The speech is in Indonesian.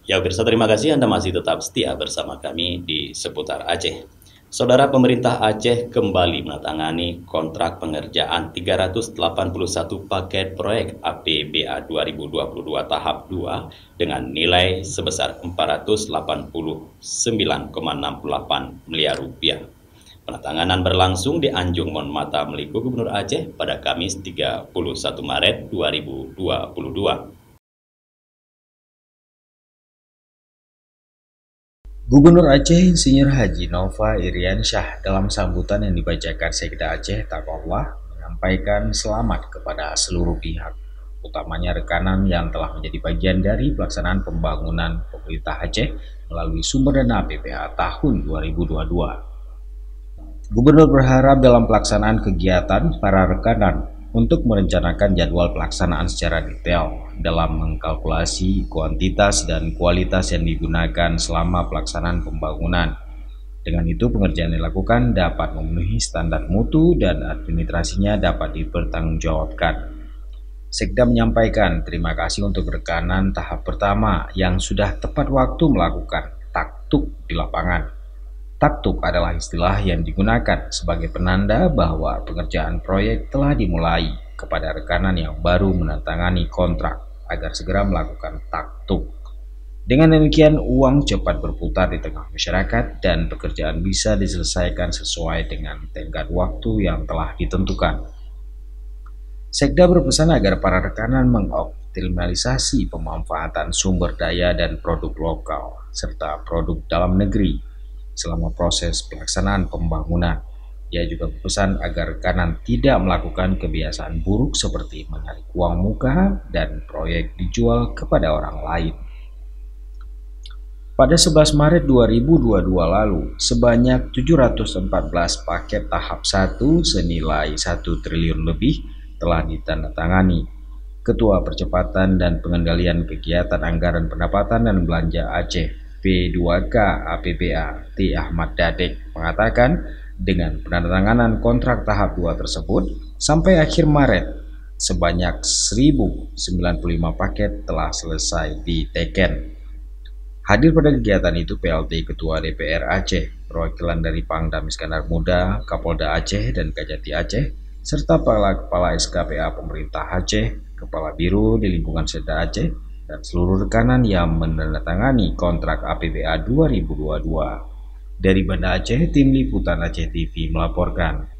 Ya pemirsa, terima kasih Anda masih tetap setia bersama kami di seputar Aceh. Saudara, pemerintah Aceh kembali menandatangani kontrak pengerjaan 381 paket proyek APBA 2022 tahap 2 dengan nilai sebesar 489,68 miliar rupiah. Penandatanganan berlangsung di Anjung Monmata, Meliku, Gubernur Aceh pada Kamis 31 Maret 2022. Gubernur Aceh Insinyur Haji Nova Iriansyah dalam sambutan yang dibacakan Sekda Aceh Takallah menyampaikan selamat kepada seluruh pihak, utamanya rekanan yang telah menjadi bagian dari pelaksanaan pembangunan pemerintah Aceh melalui sumber dana APBA tahun 2022. Gubernur berharap dalam pelaksanaan kegiatan para rekanan untuk merencanakan jadwal pelaksanaan secara detail dalam mengkalkulasi kuantitas dan kualitas yang digunakan selama pelaksanaan pembangunan. Dengan itu, pengerjaan yang dilakukan dapat memenuhi standar mutu dan administrasinya dapat dipertanggungjawabkan. Sekda menyampaikan terima kasih untuk rekanan tahap pertama yang sudah tepat waktu melakukan taktuk di lapangan. Taktuk adalah istilah yang digunakan sebagai penanda bahwa pengerjaan proyek telah dimulai kepada rekanan yang baru menandatangani kontrak agar segera melakukan taktuk. Dengan demikian, uang cepat berputar di tengah masyarakat dan pekerjaan bisa diselesaikan sesuai dengan tenggat waktu yang telah ditentukan. Sekda berpesan agar para rekanan mengoptimalisasi pemanfaatan sumber daya dan produk lokal serta produk dalam negeri selama proses pelaksanaan pembangunan. Ia juga berpesan agar rekanan tidak melakukan kebiasaan buruk seperti menarik uang muka dan proyek dijual kepada orang lain. Pada 11 Maret 2022 lalu, sebanyak 714 paket tahap 1 senilai 1 triliun lebih telah ditandatangani. Ketua Percepatan dan Pengendalian Kegiatan Anggaran Pendapatan dan Belanja Aceh P2K APBA T. Ahmad Dadek mengatakan dengan penandatanganan kontrak tahap 2 tersebut sampai akhir Maret sebanyak 1095 paket telah selesai diteken. Hadir pada kegiatan itu PLT Ketua DPR Aceh, perwakilan dari Pangdam Iskandar Muda, Kapolda Aceh dan Kajati Aceh, serta para kepala SKPA pemerintah Aceh, Kepala Biro di lingkungan Sekda Aceh, dan seluruh rekanan yang menandatangani kontrak APBA 2022. Dari Banda Aceh, Tim Liputan Aceh TV melaporkan.